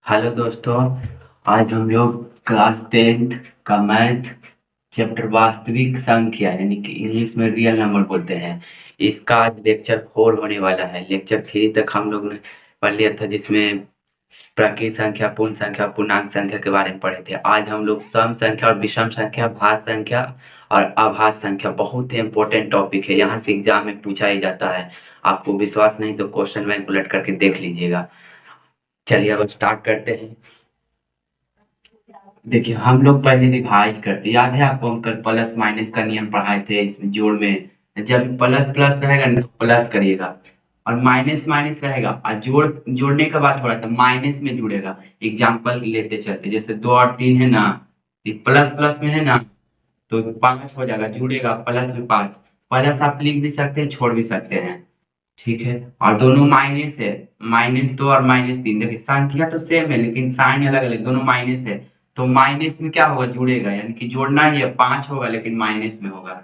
Hello दोस्तों। आज हम लोग क्लास 10th का मैथ चैप्टर वास्तविक संख्या यानी कि इंग्लिश में रियल नंबर बोलते हैं। इसका आज लेक्चर 4 होने वाला है। लेक्चर 3 तक हम लोग ने पढ़ लिया था, जिसमें प्राकृत संख्या, पूर्ण संख्या, पूर्णांक संख्या के बारे में पढ़े थे। आज हम लोग सम संख्या और विषम संख्या, भाज्य संख्या और अभाज्य संख्या, बहुत ही इंपॉर्टेंट टॉपिक है। यहाँ से एग्जाम में पूछा ही जाता है। आपको विश्वास नहीं तो क्वेश्चन बैंक उलट करके देख लीजिएगा। चलिए अब स्टार्ट करते हैं। देखिए, हम लोग पहले रिवाइज करते, याद है आपको हम कल प्लस माइनस का नियम पढ़ाए थे। इसमें जोड़ में जब प्लस प्लस रहेगा ना तो प्लस करिएगा, और माइनस माइनस रहेगा और जोड़ने के बाद थोड़ा सा माइनस में जुड़ेगा। एग्जाम्पल लेते चलते, जैसे 2 और 3 है ना, प्लस प्लस में है ना, तो 5 हो जाएगा, जुड़ेगा प्लस में 5। प्लस आप लिख भी सकते हैं, छोड़ भी सकते हैं। ठीक है। और दोनों माइनस है, -2 और -3। देखिए संख्या तो सेम है लेकिन साइन अलग अलग, दोनों माइनस है। तो माइनस में क्या होगा, जुड़ेगा, यानी कि जोड़ना ही है, 5 होगा लेकिन माइनस में होगा।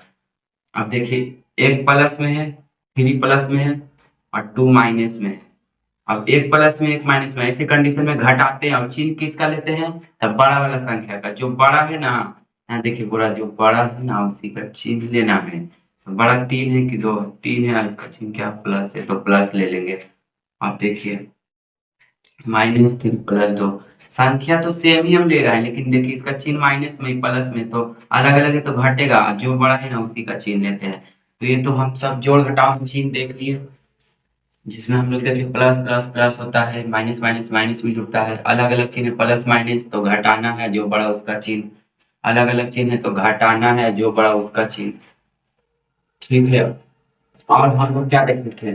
अब देखिए, एक प्लस में है, 3 प्लस में है और 2 माइनस में है। अब एक प्लस में एक माइनस में, ऐसे कंडीशन में घटाते हैं और चिन्ह किसका लेते हैं, तब बड़ा वाला संख्या का। जो बड़ा है ना, यहाँ देखिए बड़ा, जो बड़ा है ना उसी का चिन्ह लेना है। तो बड़ा 3 है कि 2, 3 है और इसका चिन्ह क्या प्लस है, तो प्लस ले लेंगे। आप देखिए, -3 + 2, संख्या तो सेम ही हम ले रहे हैं लेकिन देखिए इसका चिन्ह माइनस में प्लस में, तो अलग अलग है तो घटेगा। जो बड़ा है ना उसी का चिन्ह लेते हैं। तो ये तो हम सब जोड़ घटाव में चिन्ह देख लिए, जिसमें हम लोग देखे प्लस प्लस प्लस होता है, माइनस माइनस माइनस भी जुड़ता है। अलग अलग चिन्ह, प्लस माइनस तो घटाना है, जो बड़ा उसका चिन्ह। अलग अलग चिन्ह है तो घटाना है, जो बड़ा उसका चिन्ह। ठीक है। और हम लोग क्या देखे थे,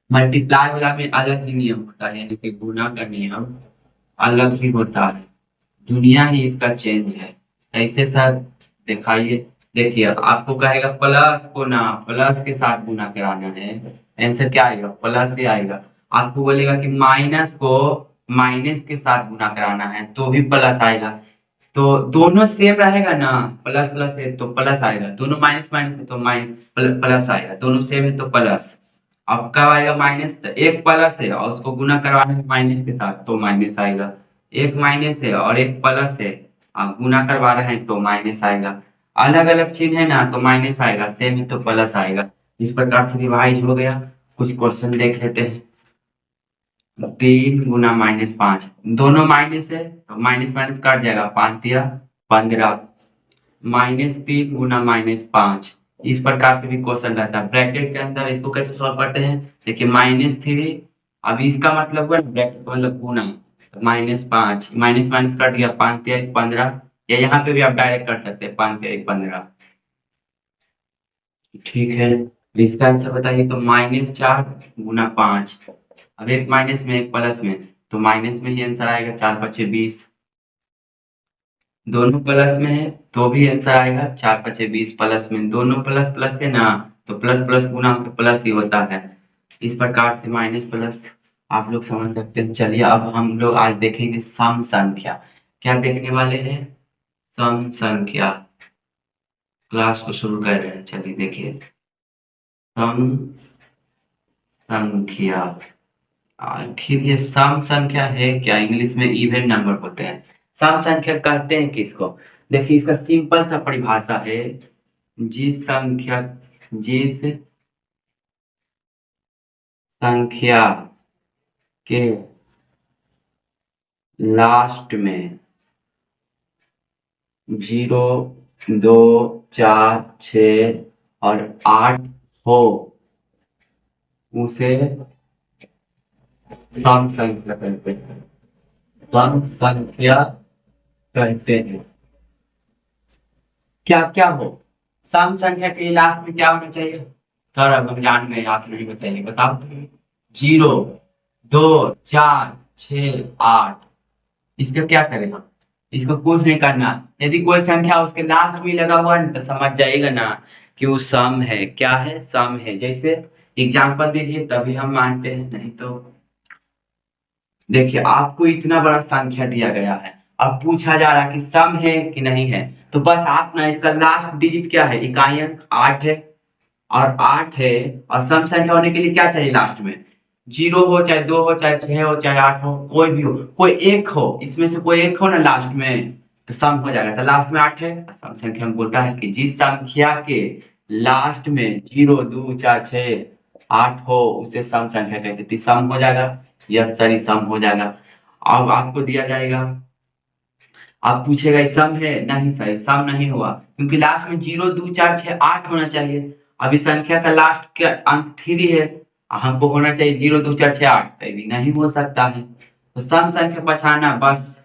मल्टीप्लाई वाला में अलग ही नियम होता है, यानी कि गुना का नियम अलग ही होता है। दुनिया ही इसका चेंज है। ऐसे सर दिखाइए। देखिए आपको कहेगा प्लस को ना प्लस के साथ गुना कराना है, आंसर क्या आएगा, प्लस ही आएगा। आपको बोलेगा कि माइनस को माइनस के साथ गुना कराना है तो भी प्लस आएगा। तो दोनों सेम रहेगा ना, प्लस प्लस है तो प्लस आएगा, दोनों माइनस माइनस है तो माइनस प्लस आएगा, दोनों सेम है तो प्लस। अब कब आएगा माइनस, तो एक प्लस है और उसको गुना करवाना है माइनस के साथ तो माइनस आएगा। एक माइनस है और एक प्लस है और गुना करवा रहे हैं तो माइनस आएगा। अलग अलग चिन्ह है ना तो माइनस आएगा, सेम है तो प्लस आएगा। इस प्रकार से रिवाइज हो गया। कुछ क्वेश्चन देख लेते हैं। 3 × -5, दोनों माइनस है तो माइनस माइनस कट जाएगा, 5×3 = 15। -3 × -5, इस प्रकार से भी क्वेश्चन रहता है। ब्रैकेट के अंदर इसको कैसे सॉल्व करते हैं, देखिए -3, अब इसका मतलब हुआ ब्रैकेट का मतलब गुना, -5, माइनस माइनस कट गया, 5×3 = 15। या यहाँ पे भी आप डायरेक्ट कर सकते हैं, 5×3 = 15। ठीक है। इसका आंसर बताइए, तो -4 × 5। अब एक माइनस में एक प्लस में, तो माइनस में ही आंसर आएगा, 4×5 = 20। दोनों प्लस में है तो भी आंसर आएगा, 4×5 = 20। प्लस में दोनों प्लस प्लस है ना, तो प्लस प्लस गुना होकर प्लस ही होता है। इस प्रकार से माइनस प्लस आप लोग समझ सकते हैं। चलिए अब हम लोग आज देखेंगे सम संख्या। क्या देखने वाले हैं, सम संख्या। क्लास को शुरू कर रहे हैं, चलिए देखिए। सम संख्या, आखिर ये सम संख्या है क्या, इंग्लिश में इवन नंबर बोलते हैं। सम संख्या कहते हैं किसको, देखिए इसका सिंपल सा परिभाषा है, जिस संख्या के लास्ट में 0, 2, 4, 6 और 8 हो उसे सम संख्या कहते हैं। सम संख्या कहते हैं। क्या क्या हो, सम संख्या के लास्ट में क्या होना चाहिए, सर अब हम जान गए, आप नहीं बताइए, बताओ। 0, 2, 4, 6, 8, इसका क्या करें हम, इसको कुछ नहीं करना। यदि कोई संख्या उसके लास्ट में लगा हुआ है तो समझ जाएगा ना कि वो सम है। क्या है, सम है। जैसे एग्जांपल दीजिए तभी हम मानते हैं, नहीं तो देखिए आपको इतना बड़ा संख्या दिया गया है, अब पूछा जा रहा है कि सम है कि नहीं है। तो बस आप ना, इसका लास्ट डिजिट क्या है, इकाई अंक 8 है, और 8 है, और सम संख्या होने के लिए क्या चाहिए लास्ट में, जीरो हो चाहे दो हो चाहे छह हो चाहे आठ हो, कोई भी हो, कोई एक हो, इसमें से कोई एक हो ना लास्ट में, तो सम हो जाएगा। तो लास्ट में आठ है, सम संख्या में बोलता है कि जिस संख्या के लास्ट में जीरो दो चार छह आठ हो उसे सम संख्या कहते हैं। तो सम हो जाएगा, यस सर ये सम हो जाएगा। अब आपको दिया जाएगा, आप पूछेगा ये सम है, नहीं सर ये सम नहीं हुआ, क्योंकि लास्ट में जीरो दो चार छह आठ होना चाहिए। अभी संख्या का लास्ट के अंक थ्री है, हमको होना चाहिए जीरो दो चार छह आठ, तो ये भी नहीं हो सकता है। तो सम संख्या पछाड़ना बस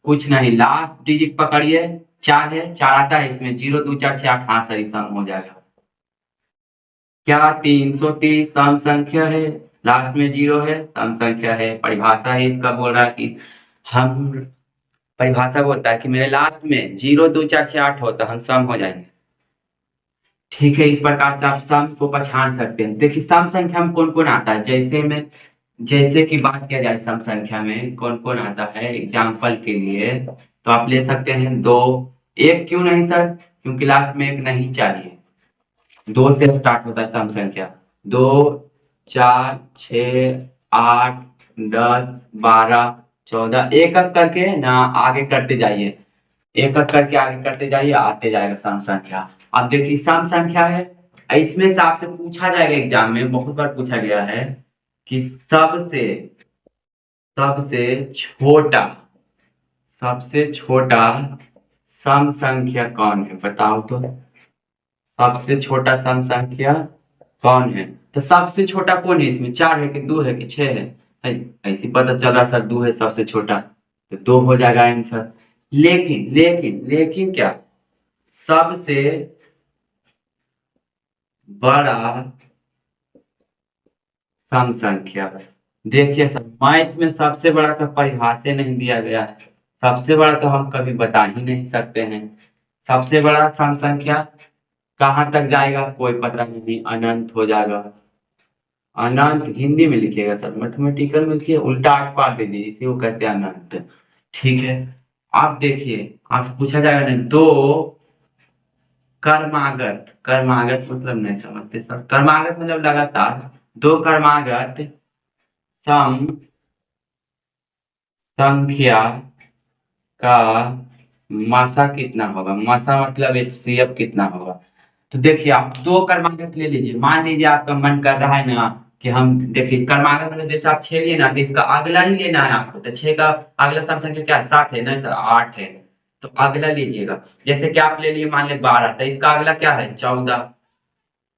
कुछ नहीं, लास्ट डिजिट पकड़िए, चार है, चार आता है इसमें, जीरो दो चार छह आठ, हाँ सर ये सम हो जाएगा। क्या 330 सम संख्या है? लास्ट में जीरो है, सम संख्या है। परिभाषा है इसका, बोल रहा है कि हम, परिभाषा बोलता है कि मेरे लास्ट में जीरो दो चार छह आठ हो तो हम सम हो जाएंगे। ठीक है, इस प्रकार से आप सम को पहचान सकते हैं। देखिए सम संख्या में कौन कौन आता है, जैसे कि बात किया जाए सम संख्या में कौन कौन आता है एग्जाम्पल के लिए, तो आप ले सकते हैं दो। एक क्यों नहीं सर? क्योंकि लास्ट में एक नहीं चाहिए। दो से स्टार्ट होता है सम संख्या, दो चार छ आठ 10 12 14, एक एक करके ना आगे करते जाइए, एक एक करके आगे करते जाइए, आते जाएगा सम संख्या। अब देखिए सम संख्या है, इसमें से आपसे पूछा जाएगा एग्जाम में, बहुत बार पूछा गया है कि सबसे सबसे छोटा सबसे छोटा सम संख्या कौन है, बताओ तो। सबसे छोटा सम संख्या कौन है? तो सबसे छोटा कौन है इसमें, चार है कि दो है कि छह है? ऐसी पता चल रहा सर दो है सबसे छोटा, तो दो हो जाएगा आंसर। लेकिन लेकिन लेकिन क्या, सबसे बड़ा सम संख्या, देखिए सर मैथ में सबसे बड़ा का परिभाषा नहीं दिया गया है, सबसे बड़ा तो हम कभी बता ही नहीं सकते हैं। सबसे बड़ा सम संख्या कहाँ तक जाएगा कोई पता नहीं, अनंत हो जाएगा। अनंत हिंदी में लिखिएगा सर, मैथमेटिकल में लिखिए उल्टा आठ पार दे दीजिए, इसी को कहते हैं अनंत। ठीक है, आप देखिए आपसे पूछा जाएगा ना, दो कर्मागत, कर्मागत मतलब नहीं समझते सर, कर्मागत मतलब लगातार, दो कर्मागत सम संख्या का मासा कितना होगा, मासा मतलब एचसीएफ कितना होगा। तो देखिए आप दो कर्मागत ले लीजिए, मान लीजिए आपका मन कर रहा है ना कि हम, देखिए कर्मागत मतलब जैसे आप छह लिए ना, तो इसका अगला ही लेना है आपको, तो छह का अगला सम संख्या क्या है, सात है ना सर, आठ है, तो अगला लीजिएगा। जैसे कि आप ले लिए मान लीजिए 12, तो इसका अगला क्या है 14,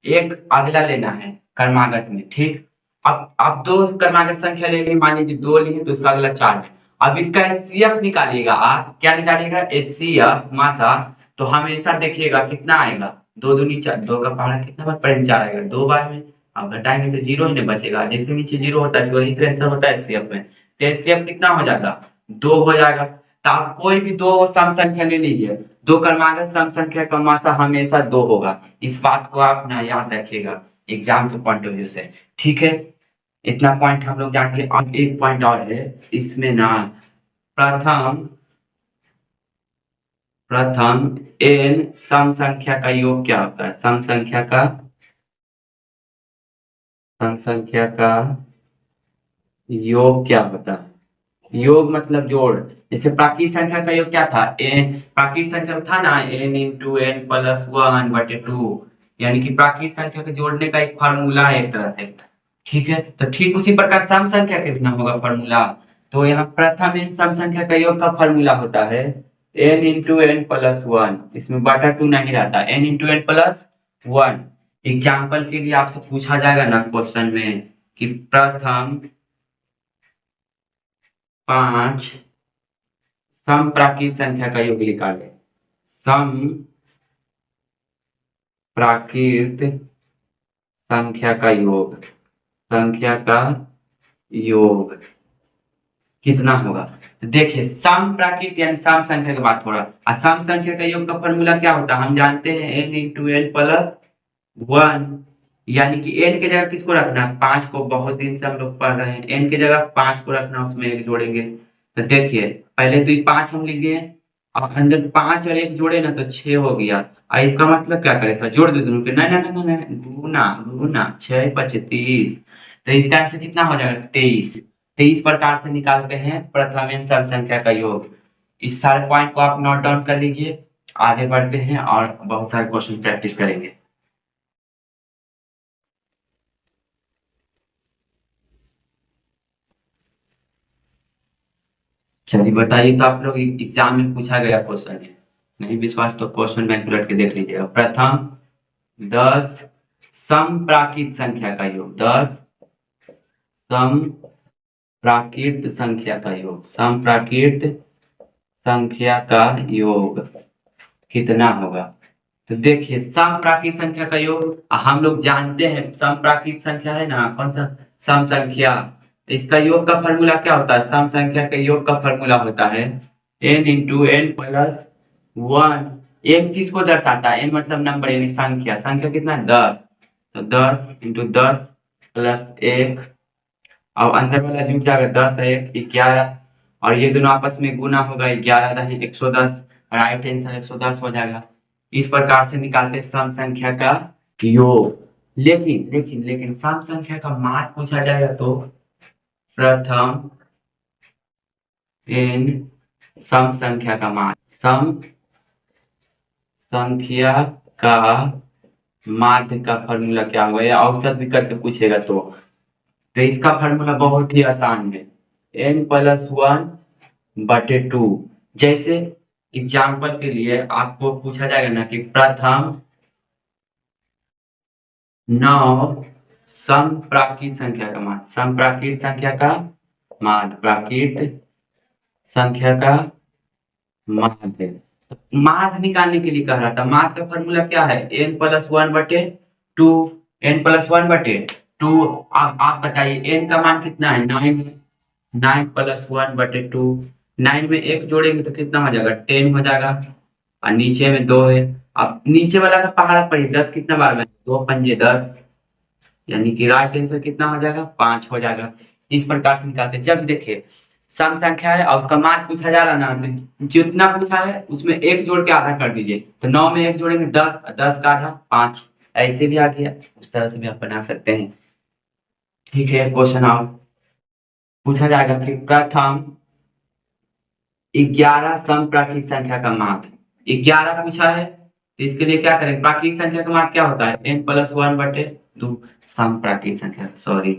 एक अगला लेना है कर्मागत में। ठीक, अब आप दो कर्मागत संख्या ले ली, मान लीजिए दो लिए तो इसका अगला चार है। अब इसका एचसीएफ निकालिएगा, आप क्या निकालिएगा एचसीएफ मासा, तो हमेशा देखिएगा कितना आएगा, दो दूनी चार, दो का पहाड़ा कितना बार पड़े, चार आएगा, दो बार में। अब घटाएंगे तो जीरो ही नहीं बचेगा, जैसे नीचे जीरो होता है वही तो आंसर होता है एचसीएफ में, तो एचसीएफ कितना हो जाएगा, दो हो जाएगा। तो आप कोई भी दो सम संख्या ले लीजिए, दो क्रमागत सम संख्या का मासा हमेशा दो होगा, इस बात को आप ना याद रखिएगा एग्जाम के पॉइंट ऑफ व्यू से। ठीक है, इतना पॉइंट हम लोग जान गए। अब एक पॉइंट और है इसमें ना, प्रथम प्रथम एन सम संख्या का योग क्या होता है, सम संख्या का योग क्या होता है, योग मतलब जोड़। जैसे प्राकृत संख्या का योग क्या था, एन, प्राकृत संख्या था ना n into n plus one बटे टू, यानी कि प्राकृत संख्या को जोड़ने का एक फार्मूला है एक तरह से। ठीक है, तो ठीक उसी प्रकार सम संख्या के बिना होगा फार्मूला, तो यहाँ प्रथम एन सम संख्या का योग का फार्मूला होता है n into n plus one, इसमें बटा टू नहीं रहता, n into n plus one. Example के लिए आपसे पूछा जाएगा ना क्वेश्चन में कि प्रथम पांच सम प्राकृत संख्या का योग निकाले, सम प्राकृत संख्या का योग, संख्या का योग कितना होगा। तो देखिए सम प्राकृत यानी सम संख्या की बात हो रहा है, सम संख्या का योग का फॉर्मूला क्या होता है हम जानते हैं, n into n plus one, यानी कि एन की जगह किसको रखना है, पांच को, बहुत दिन से हम लोग पढ़ रहे हैं, एन की जगह पांच को रखना, उसमें एक जोड़ेंगे। तो देखिए पहले तो ये पांच हम लिख दिए, और अंदर पांच और एक जोड़े ना तो छह हो गया, और इसका मतलब क्या करें सर, जोड़ दे दोनों के, नहीं नहीं नहीं नहीं, गुना गुना छह पच 30, तो इसका आंसर कितना हो जाएगा 23। 23 प्रकार से निकालते हैं प्रथम एन सब संख्या का योग। इस सारे पॉइंट को आप नोट डाउन कर लीजिए। आगे बढ़ते हैं और बहुत सारे क्वेश्चन प्रैक्टिस करेंगे। चलिए बताइए, तो आप लोग एग्जाम में पूछा गया क्वेश्चन है, नहीं विश्वास तो क्वेश्चन बैंक उलट के देख लीजिएगा। प्रथम 10 समप्राकृत संख्या का योग, 10 समप्राकृत संख्या का योग, समप्राकृत संख्या का योग कितना होगा। तो देखिए समप्राकृत संख्या का योग हम लोग जानते हैं, समप्राकृत संख्या है ना, कौन सा सम संख्या, इसका योग का फॉर्मूला क्या होता है, सम संख्या के योग का फॉर्मूला होता है n इंटू एन प्लस 1। एक चीज को दर्शाता है, n मतलब नंबर यानी संख्या, संख्या कितना है 10, तो 10 इंटू 10 प्लस 1, और अंदर वाला जुड़ जाएगा 10 है 11, और ये दोनों आपस में गुना होगा, 11 दही 110, राइट आंसर 110 हो जाएगा। इस प्रकार से निकालते सम संख्या का योग। लेकिन लेकिन लेकिन सम संख्या का मान पूछा जाएगा तो प्रथम एन सम संख्या का मान, सम संख्या का माध्य का फॉर्मूला क्या होगा, या औसत भी करके पूछेगा तो इसका फॉर्मूला बहुत ही आसान है, n प्लस 1/2। जैसे एग्जाम्पल के लिए आपको पूछा जाएगा ना कि प्रथम 9 समप्राकृत संख्या का मान, समप्राकृत संख्या का माध्य, प्राकृत संख्या का माध्य, माध्य निकालने के लिए कह रहा था। माध्य का फॉर्मूला क्या है, n प्लस 1/2, n प्लस 1/2। अब आप बताइए n का मान कितना है, 9 है, 9 प्लस 1/2, 9 में 1 जोड़ेंगे तो कितना हो जाएगा 10 हो जाएगा, और नीचे में 2 है। अब नीचे वाला का पहाड़ा पड़ी 10 कितना बार में, 2 पंजे 10, यानी कि राइट आंसर कितना हो जाएगा 5 हो जाएगा। इस प्रकार से निकालते हैं। जब देखिए सम संख्या है और उसका मान पूछा जा रहा है ना, तो जितना पूछा है उसमें 1 जोड़ के आधा कर दीजिए, तो 9 में 1 जोड़ेंगे 10, 10 का आधा 5, ऐसे भी आ गया, उस तरह से भी आप बना सकते हैं। ठीक है, क्वेश्चन आप पूछा जाएगा कि प्रथम 11 समप्राकृत संख्या का माध्य, 11 पूछा है तो इसके लिए क्या करेंगे, प्राकृत संख्या का माध्य क्या होता है n प्लस 1/2, समप्राकृत संख्या, सॉरी।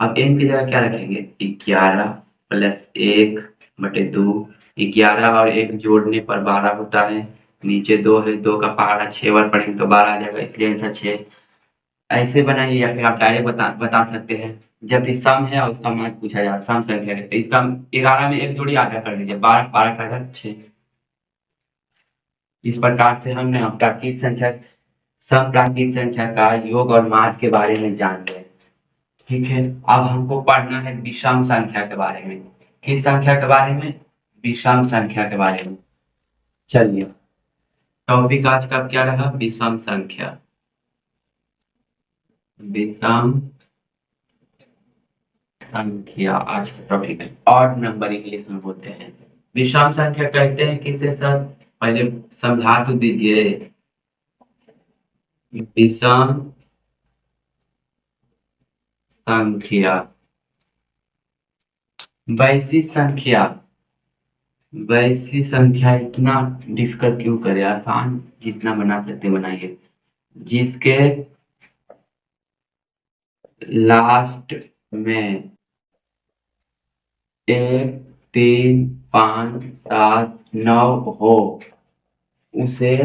अब n की जगह क्या रखेंगे, 11 प्लस 1/2, 11 और 1 जोड़ने पर 12 होता है, नीचे 2 है, 2 का पहाड़ा 6 बार पढ़ेंगे तो 12 आ जाएगा, इसलिए आंसर 6। ऐसे बनाइए या फिर आप डायरेक्ट बता सकते हैं। जब भी सम है और उसका मान पूछा जाए, सम संख्या है, तो इसका 11 में 1 जोड़ी आधा कर दीजिए, 12, 12 का आधा 6। इस प्रकार से हमने प्राकृत संख्या, समप्राकृत संख्या का योग और माध्य के बारे में जान लिया। ठीक है, अब हमको पढ़ना है विषम संख्या के बारे में। किस संख्या के बारे में, विषम संख्या के बारे में। चलिए टॉपिक आज का क्या रहा, विषम संख्या, विषम संख्या आज का टॉपिक है। ऑड नंबर इंग्लिश में बोलते हैं। विषम संख्या कहते हैं किसे सर, पहले समझा तो दीजिए। विषम संख्या, वैसी संख्या, वैसी संख्या इतना डिफिकल्ट क्यों करे, आसान जितना बना सकते बनाइए, जिसके लास्ट में 1 3 5 7 9 हो उसे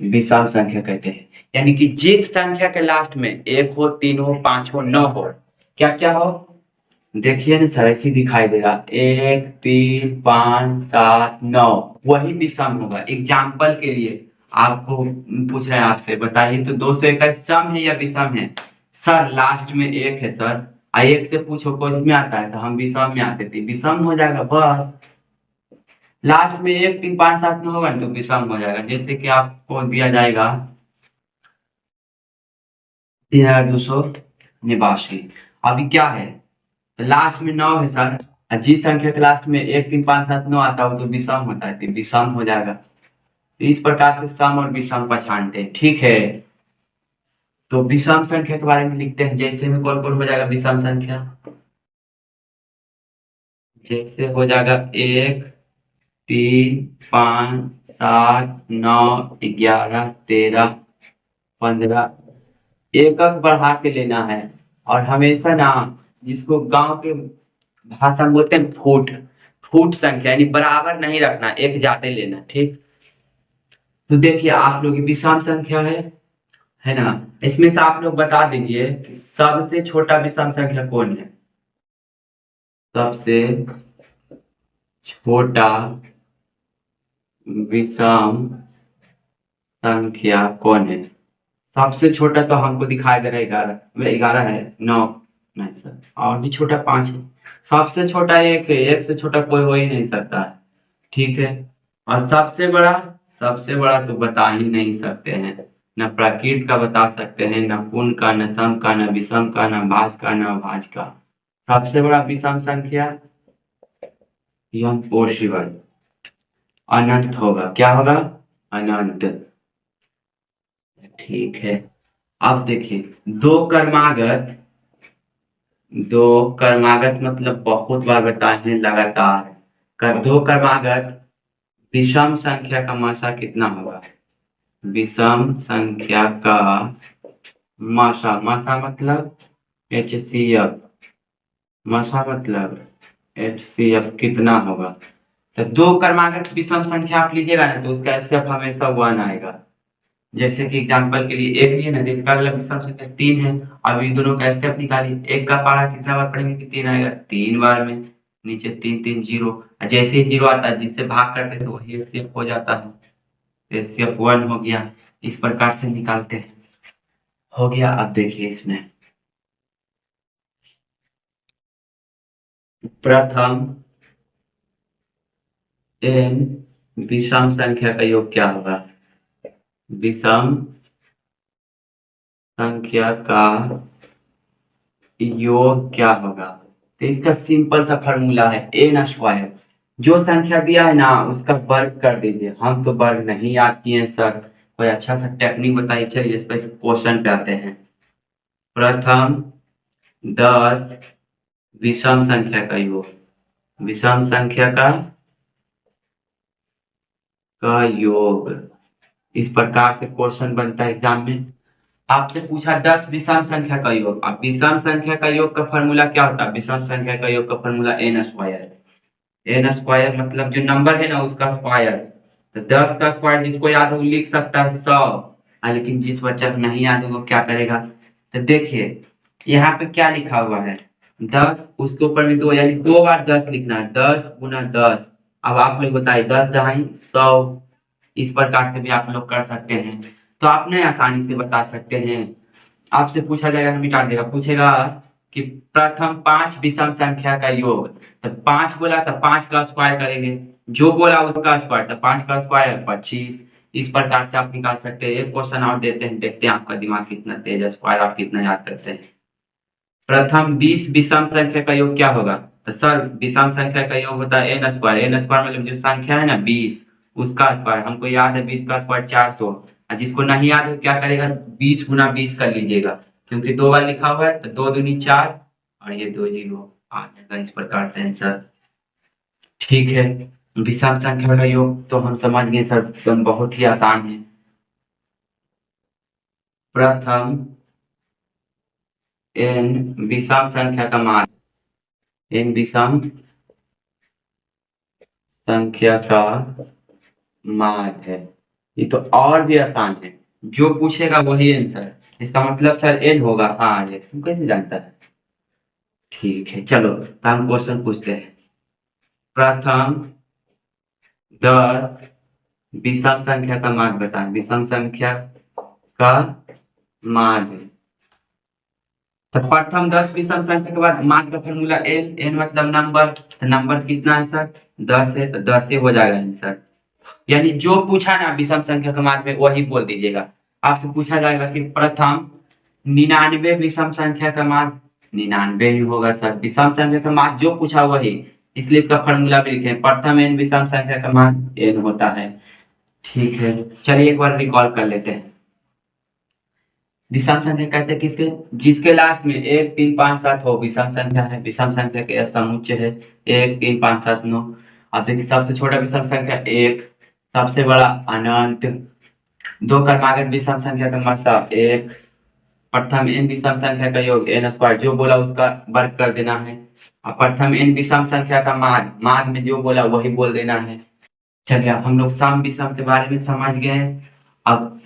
विषम संख्या कहते हैं। यानी कि जिस संख्या के लास्ट में 1 हो, 3 हो, 5 हो, 9 हो, क्या क्या हो, देखिए ना सर ऐसी दिखाई दे रहा, 1 3 5 7 9, वही विषम होगा। एग्जाम्पल के लिए आपको पूछ रहे हैं, आपसे बताइए तो 221 सम है या विषम है, सर लास्ट में 1 है सर, 1 से पूछो को इसमें आता है तो हम विषम में आते थे, विषम हो जाएगा बस। लास्ट में 1 3 5 7 9 होगा तो विषम हो जाएगा। जैसे कि आपको दिया जाएगा 3289, अभी क्या है, लास्ट में 9 है सर, जिस संख्या के लास्ट में 1 3 5 7 9 आता हो तो विषम होता है, तो विषम हो जाएगा। तो इस प्रकार से सम और विषम पहचानते हैं। ठीक है, तो विषम संख्या के बारे में लिखते हैं। जैसे में कौन कौन हो जाएगा विषम संख्या, जैसे हो जाएगा 1, 3, 5, 7, 9, 11, 13, 15, एक अंक बढ़ा के लेना है। और हमेशा ना, जिसको गांव के भाषा में बोलते हैं फुट, फुट संख्या यानी बराबर नहीं रखना, एक ज्यादा लेना, ठीक। तो देखिए आप लोग की विषम संख्या है ना। इसमें से आप लोग बता दीजिए कि सबसे छोटा विषम संख्या कौन है। सबसे छोटा विषम संख्या कौन है। सबसे छोटा तो हमको दिखाई दे रहा है 11, 11 है, 9 नहीं सर, और भी छोटा 5 है। सबसे छोटा एक है, एक से छोटा कोई हो ही नहीं सकता है, ठीक है। और सबसे बड़ा तो बता ही नहीं सकते हैं, न प्रकृत का बता सकते हैं, न पूर्ण का, न सम का, न विषम का, न भाज का, न अभाज का। सबसे बड़ा विषम संख्या इम्पॉसिबल, अनंत होगा। क्या होगा, अनंत, ठीक है। अब देखिए दो क्रमागत मतलब बहुत बार बताए हैं लगातार, कर दो क्रमागत विषम संख्या का मासा कितना होगा। विषम संख्या का मासा, मासा मतलब HCF, मासा मतलब HCF कितना होगा। तो दो क्रमागत विषम संख्या आप लीजिएगा ना, तो उसका HCF हमेशा 1 आएगा। जैसे कि एग्जांपल के लिए एक लिए ना, तो इसका अगला विषम संख्या 3 है। अब इन दोनों का HCF निकालिए, एक का पारा कितना बार पढ़ेंगे कि 3 आएगा, 3 बार में। नीचे 3 3 0, जैसे ही 0 आता है जिससे भाग करते हैं तो वही HCF हो जाता है। HCF 1 हो गया। इस प्रकार से निकालते हैं, हो गया। अब देखिए इसमें प्रथम n विषम संख्या का योग क्या होगा। विषम संख्या का योग क्या होगा। तो इसका सिंपल सा फॉर्मूला है n स्क्वायर। जो संख्या दिया है ना उसका वर्ग कर दीजिए। हम तो वर्ग नहीं आती है सर, कोई अच्छा सा टेक्निक बताइए। चलिए इस पर क्वेश्चन पे आते हैं। प्रथम 10 विषम संख्या का योग, विषम संख्या का योग। इस प्रकार से क्वेश्चन बनता है एग्जाम में। आपसे पूछा 10 विषम संख्या का योग। अब विषम संख्या का योग का फॉर्मूला क्या होता है। विषम संख्या का योग का formula n square. n square मतलब जो नंबर है ना उसका स्क्वायर। तो 10 का स्क्वायर जिसको याद हो लिख सकता है 100, लेकिन जिस बच्चा को नहीं याद हो वो क्या करेगा। तो देखिए यहाँ पे क्या लिखा हुआ है 10, उसके ऊपर में 2 यानी 2 बार 10 लिखना है, 10 गुना 10। अब आप लोग बताइए 10 दहाई 100। इस प्रकार से भी आप लोग कर सकते हैं। तो आप नहीं आसानी से बता सकते हैं। आपसे पूछा जाएगा, मिटा देगा, पूछेगा कि प्रथम 5 विषम संख्या का योग। तो 5 बोला तो 5 का स्क्वायर करेंगे, जो बोला उसका स्क्वायर, तो 5 का स्क्वायर 25। इस प्रकार से आप निकाल सकते हैं। एक क्वेश्चन और देते हैं, देखते हैं आपका दिमाग कितना तेज है, स्क्वायर आप कितना याद करते हैं। प्रथम 20 विषम संख्या का योग क्या होगा। तो सर विषम संख्या का योग होता है n स्क्वायर। n स्क्वायर मतलब जो संख्या है ना 20 उसका स्क्वायर। हमको याद है 20 का स्क्वायर 400। और जिसको नहीं याद है क्या करेगा 20 गुना 20 कर लीजिएगा, क्योंकि 2 बार लिखा हुआ है। तो 2 दूनी 4 और ये 2 0 आ जाएगा। इस प्रकार से आंसर, ठीक है। विषम संख्या का योग तो हम समझ गए सर, एकदम बहुत ही आसान है। प्रथम n विषम संख्या का मान, n विषम संख्या का मान है। ये तो और भी आसान है, जो पूछेगा वही आंसर। इसका मतलब सर n होगा। हाँ ये तुम कैसे जानता है। ठीक है चलो, तो हम क्वेश्चन पूछते हैं। प्रथम 10 विषम संख्या का मान बताएं। विषम संख्या का मान, तो प्रथम 10 विषम संख्या के बाद मान का फॉर्मूला n मतलब नंबर। तो नंबर कितना है सर 10 है, तो 10 से हो जाएगा आंसर। यानी जो पूछा ना विषम संख्या के मान में वही बोल दीजिएगा। आपसे पूछा जाएगा कि प्रथम 99 विषम संख्या का मान, 99 ही होगा सर। विषम संख्या का मान जो पूछा वही, इसलिए इसका फॉर्मूला भी लिखे प्रथम n विषम संख्या का मान n होता है। ठीक है चलिए एक बार रिकॉल कर लेते हैं। विषम संख्या कहते हैं किसके, जिसके लास्ट में 1 3 5 7 हो, विषम संख्या है। विषम संख्या के समुच्चय है 1 3 5 7 9। अब देखिए सबसे छोटा विषम संख्या 1, सबसे बड़ा अनंत। दो क्रमागत विषम संख्या का मतलब 1, प्रथम n विषम संख्या का योग n स्क्वायर, जो बोला उसका वर्ग कर देना है। और प्रथम n विषम संख्या का मान, मान में जो बोला वही बोल देना है। चलिए अब हम लोग सम विषम के बारे में समझ गए। अब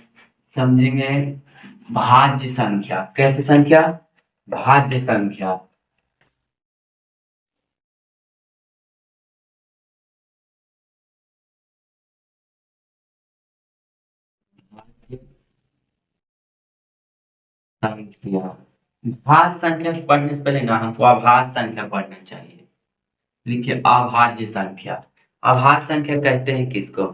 समझेंगे भाज्य संख्या। कैसे संख्या? भाज्य संख्या। भाज्य संख्या। भाज्य संख्या पढ़ने से पहले ना हमको अभाज्य संख्या पढ़ना चाहिए। देखिए अभाज्य संख्या। अभाज्य संख्या कहते हैं किसको?